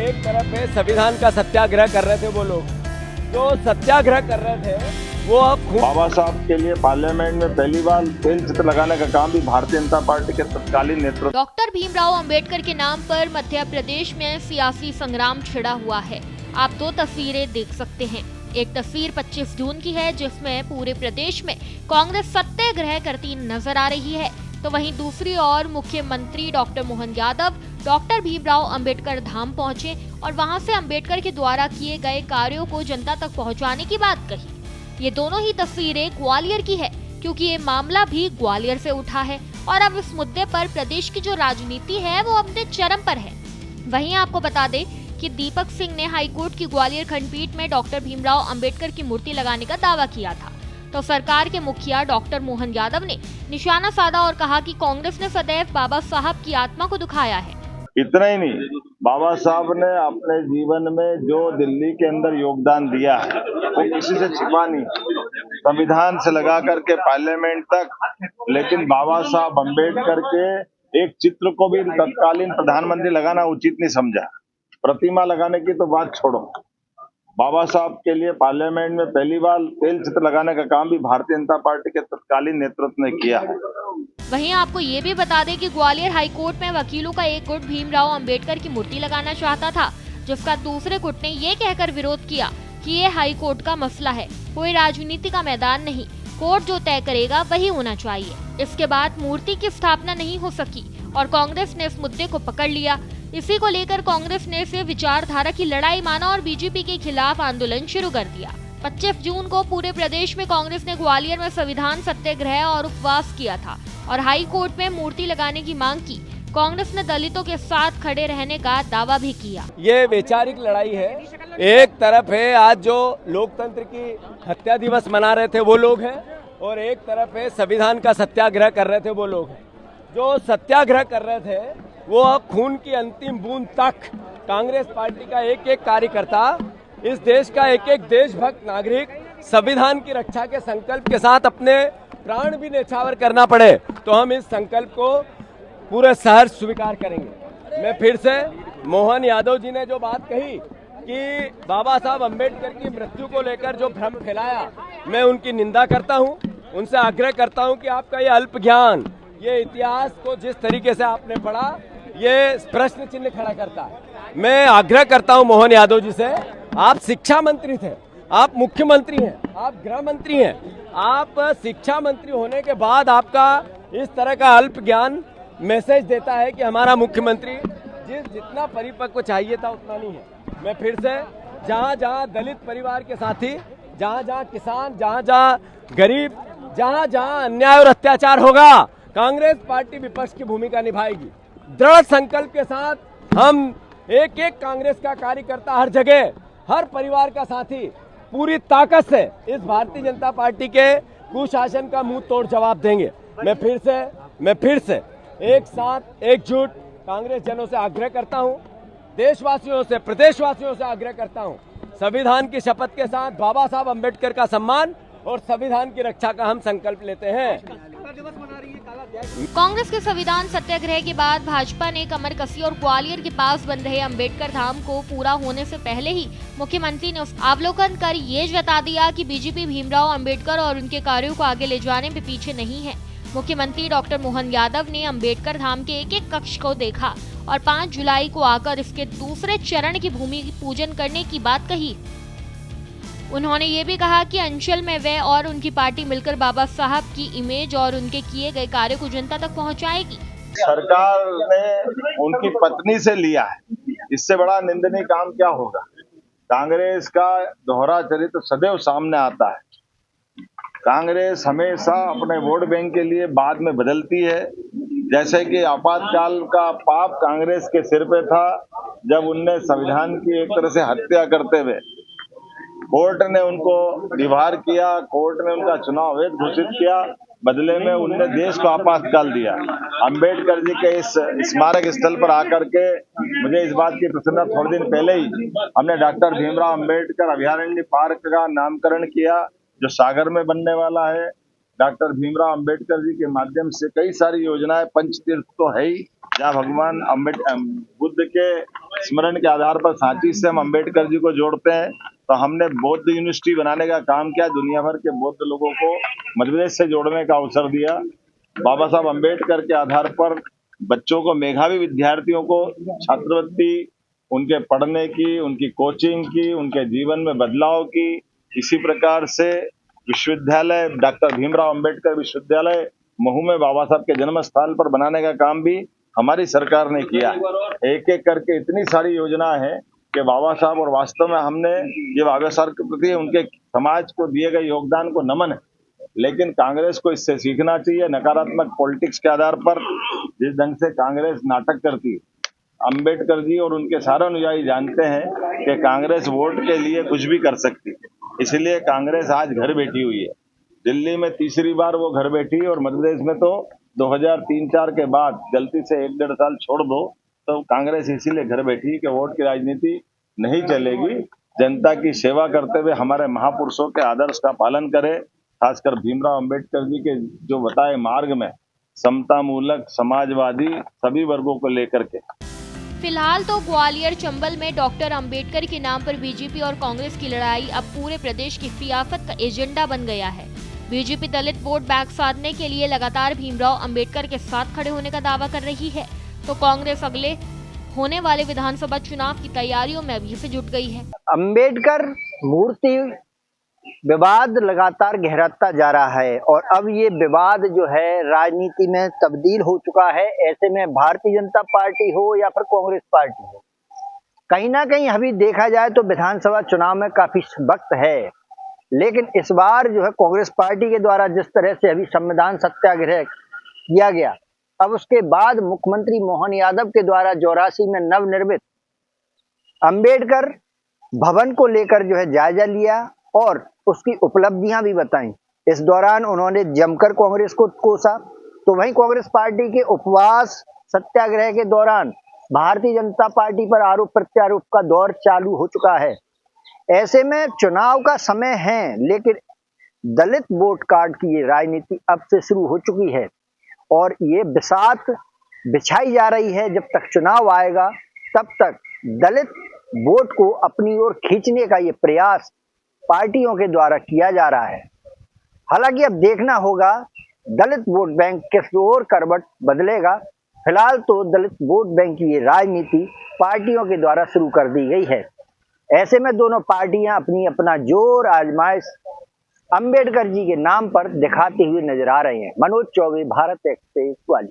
एक तरफ है संविधान का सत्याग्रह कर रहे थे वो लोग, जो सत्याग्रह कर रहे थे वो अब बाबा साहब के लिए पार्लियामेंट में पहली बार तेल चित्र लगाने का काम भी भारतीय जनता पार्टी के तत्कालीन नेतृत्व। डॉक्टर भीमराव अंबेडकर के नाम पर मध्य प्रदेश में सियासी संग्राम छिड़ा हुआ है। आप दो तस्वीरें देख सकते हैं। एक तस्वीर 25 जून की है जिसमें पूरे प्रदेश में कांग्रेस सत्याग्रह करती नजर आ रही है, तो वहीं दूसरी ओर मुख्यमंत्री डॉक्टर मोहन यादव डॉक्टर भीमराव अंबेडकर धाम पहुंचे और वहां से अंबेडकर के द्वारा किए गए कार्यों को जनता तक पहुंचाने की बात कही। ये दोनों ही तस्वीरें ग्वालियर की है, क्योंकि ये मामला भी ग्वालियर से उठा है और अब इस मुद्दे पर प्रदेश की जो राजनीति है वो अपने चरम पर है। वहीं आपको बता दें कि दीपक सिंह ने हाईकोर्ट की ग्वालियर खंडपीठ में डॉक्टर भीमराव अंबेडकर की मूर्ति लगाने का दावा किया था, तो सरकार के मुखिया डॉक्टर मोहन यादव ने निशाना साधा और कहा कि कांग्रेस ने सदैव बाबा साहब की आत्मा को दुखाया है। इतना ही नहीं, बाबा साहब ने अपने जीवन में जो दिल्ली के अंदर योगदान दिया है वो किसी से छिपा नहीं, संविधान से लगा करके पार्लियामेंट तक। लेकिन बाबा साहब अंबेडकर के एक चित्र को भी तत्कालीन प्रधानमंत्री लगाना उचित नहीं समझा। प्रतिमा लगाने की तो बात छोड़ो, बाबा साहब के लिए पार्लियामेंट में पहली बार तेल चित्र लगाने का काम भी भारतीय जनता पार्टी के तत्कालीन नेतृत्व ने किया है। वहीं आपको ये भी बता दें कि ग्वालियर हाईकोर्ट में वकीलों का एक गुट भीमराव अंबेडकर की मूर्ति लगाना चाहता था, जिसका दूसरे गुट ने ये कहकर विरोध किया कि ये हाईकोर्ट का मसला है, कोई राजनीति का मैदान नहीं, कोर्ट जो तय करेगा वही होना चाहिए। इसके बाद मूर्ति की स्थापना नहीं हो सकी और कांग्रेस ने इस मुद्दे को पकड़ लिया। इसी को लेकर कांग्रेस ने इसे विचारधारा की लड़ाई माना और बीजेपी के खिलाफ आंदोलन शुरू कर दिया। 25 जून को पूरे प्रदेश में कांग्रेस ने ग्वालियर में संविधान सत्याग्रह और उपवास किया था और हाई कोर्ट में मूर्ति लगाने की मांग की। कांग्रेस ने दलितों के साथ खड़े रहने का दावा भी किया। ये वैचारिक लड़ाई है। एक तरफ है आज जो लोकतंत्र की हत्या दिवस मना रहे थे वो लोग हैं, और एक तरफ है संविधान का सत्याग्रह कर रहे थे वो लोग हैं। जो सत्याग्रह कर रहे थे वो खून की अंतिम बूंद तक कांग्रेस पार्टी का एक एक कार्यकर्ता, इस देश का एक एक देशभक्त नागरिक संविधान की रक्षा के संकल्प के साथ अपने प्राण भी न्यौछावर करना पड़े तो हम इस संकल्प को पूरे सहर्ष स्वीकार करेंगे। मैं फिर से मोहन यादव जी ने जो बात कही कि बाबा साहब अंबेडकर की मृत्यु को लेकर जो भ्रम फैलाया, मैं उनकी निंदा करता हूं। उनसे आग्रह करता हूं कि आपका ये अल्प ज्ञान, ये इतिहास को जिस तरीके से आपने पढ़ा, ये प्रश्न चिन्ह खड़ा करता है। मैं आग्रह करता हूं मोहन यादव जी से, आप शिक्षा मंत्री थे, आप मुख्यमंत्री हैं, आप गृह मंत्री हैं, आप शिक्षा मंत्री होने के बाद आपका इस तरह का अल्प ज्ञान मैसेज देता है कि हमारा मुख्यमंत्री जितना परिपक्व चाहिए था उतना नहीं है। मैं फिर से जहां जहां दलित परिवार के साथी, जहां जहां किसान, जहां जहां गरीब, जहां जहां अन्याय और अत्याचार होगा, कांग्रेस पार्टी विपक्ष की भूमिका निभाएगी। दृढ़ संकल्प के साथ हम एक एक कांग्रेस का कार्यकर्ता हर जगह, हर परिवार का साथी पूरी ताकत से इस भारतीय जनता पार्टी के कुशासन का मुंह तोड़ जवाब देंगे। मैं फिर से एक साथ एकजुट कांग्रेस जनों से आग्रह करता हूं, देशवासियों से, प्रदेशवासियों से आग्रह करता हूं, संविधान की शपथ के साथ बाबा साहब अंबेडकर का सम्मान और संविधान की रक्षा का हम संकल्प लेते हैं। कांग्रेस के संविधान सत्याग्रह के बाद भाजपा ने कमर कसी और ग्वालियर के पास बन रहे अंबेडकर धाम को पूरा होने से पहले ही मुख्यमंत्री ने अवलोकन कर ये जता दिया कि बीजेपी भीमराव अंबेडकर और उनके कार्यों को आगे ले जाने में पीछे नहीं है। मुख्यमंत्री डॉक्टर मोहन यादव ने अंबेडकर धाम के एक एक कक्ष को देखा और 5 जुलाई को आकर इसके दूसरे चरण की भूमि पूजन करने की बात कही। उन्होंने ये भी कहा कि अंचल में वे और उनकी पार्टी मिलकर बाबा साहब की इमेज और उनके किए गए कार्य को जनता तक पहुंचाएगी। सरकार ने उनकी पत्नी से लिया है, इससे बड़ा निंदनीय काम क्या होगा। कांग्रेस का दोहरा चरित्र सदैव सामने आता है। कांग्रेस हमेशा अपने वोट बैंक के लिए बाद में बदलती है। जैसे कि आपातकाल का पाप कांग्रेस के सिर पे था, जब उनने संविधान की एक तरह से हत्या करते हुए कोर्ट ने उनको दीवार किया, कोर्ट ने उनका चुनाव अवैध घोषित किया, बदले में उनने देश को आपातकाल दिया। अंबेडकर जी के इस स्मारक स्थल पर आकर के मुझे इस बात की प्रसन्नता, थोड़े दिन पहले ही हमने डॉक्टर भीमराव अंबेडकर अभयारण्य पार्क का नामकरण किया, जो सागर में बनने वाला है। डॉक्टर भीमराव अंबेडकर जी के माध्यम से कई सारी योजनाएं, पंचतीर्थ तो है ही, जहाँ भगवान बुद्ध के स्मरण के आधार पर सांची से हम अम्बेडकर जी को जोड़ते हैं, तो हमने बौद्ध यूनिवर्सिटी बनाने का काम किया, दुनिया भर के बौद्ध लोगों को मध्य प्रदेश से जोड़ने का अवसर दिया। बाबा साहब अम्बेडकर के आधार पर बच्चों को, मेधावी विद्यार्थियों को छात्रवृत्ति, उनके पढ़ने की, उनकी कोचिंग की, उनके जीवन में बदलाव की। इसी प्रकार से विश्वविद्यालय, डॉक्टर भीमराव अंबेडकर विश्वविद्यालय महू में बाबा साहब के जन्म स्थल पर बनाने का काम भी हमारी सरकार ने किया। एक एक करके इतनी सारी योजना है कि बाबा साहब, और वास्तव में हमने ये बाबा साहब के प्रति उनके समाज को दिए गए योगदान को नमन है। लेकिन कांग्रेस को इससे सीखना चाहिए। नकारात्मक पॉलिटिक्स के आधार पर जिस ढंग से कांग्रेस नाटक करती है, अंबेडकर जी और उनके सारे अनुयायी जानते हैं कि कांग्रेस वोट के लिए कुछ भी कर सकती है। इसलिए कांग्रेस आज घर बैठी हुई है। दिल्ली में तीसरी बार वो घर बैठी, और मध्य प्रदेश में तो 2003-4 के बाद गलती से 1-1.5 साल छोड़ दो, तो कांग्रेस इसीलिए घर बैठी कि वोट की राजनीति नहीं चलेगी। जनता की सेवा करते हुए हमारे महापुरुषों के आदर्श का पालन करे, खासकर भीमराव अंबेडकर जी के जो बताए मार्ग में समता मूलक, समाजवादी सभी वर्गों को लेकर के। फिलहाल तो ग्वालियर चंबल में डॉक्टर अंबेडकर के नाम पर बीजेपी और कांग्रेस की लड़ाई अब पूरे प्रदेश की सियासत का एजेंडा बन गया है। बीजेपी दलित वोट बैंक साधने के लिए लगातार भीमराव अंबेडकर के साथ खड़े होने का दावा कर रही है, तो कांग्रेस अगले होने वाले विधानसभा चुनाव की तैयारियों में अभी से जुट गई है। अंबेडकर मूर्ति विवाद लगातार गहराता जा रहा है और अब ये विवाद जो है राजनीति में तब्दील हो चुका है। ऐसे में भारतीय जनता पार्टी हो या फिर कांग्रेस पार्टी हो, कहीं ना कहीं अभी देखा जाए तो विधानसभा चुनाव में काफी वक्त है। लेकिन इस बार जो है कांग्रेस पार्टी के द्वारा जिस तरह से अभी संविधान सत्याग्रह किया गया, अब उसके बाद मुख्यमंत्री मोहन यादव के द्वारा 84 में नवनिर्मित अंबेडकर भवन को लेकर जो है जायजा लिया और उसकी उपलब्धियां भी बताई। इस दौरान उन्होंने जमकर कांग्रेस को कोसा। तो वहीं कांग्रेस पार्टी के उपवास सत्याग्रह के दौरान भारतीय जनता पार्टी पर आरोप प्रत्यारोप का दौर चालू हो चुका है। ऐसे में चुनाव का समय है, लेकिन दलित वोट कार्ड की ये राजनीति अब से शुरू हो चुकी है और ये बिसात बिछाई जा रही है। जब तक चुनाव आएगा तब तक दलित वोट को अपनी ओर खींचने का ये प्रयास पार्टियों के द्वारा किया जा रहा है। हालांकि अब देखना होगा दलित वोट बैंक किस ओर करवट बदलेगा। फिलहाल तो दलित वोट बैंक की ये राजनीति पार्टियों के द्वारा शुरू कर दी गई है। ऐसे में दोनों पार्टियां अपनी अपना जोर आजमाइश अंबेडकर जी के नाम पर दिखाते हुए नजर आ रहे हैं। मनोज चौबे, भारत एक्सप्रेस, ग्वालियर।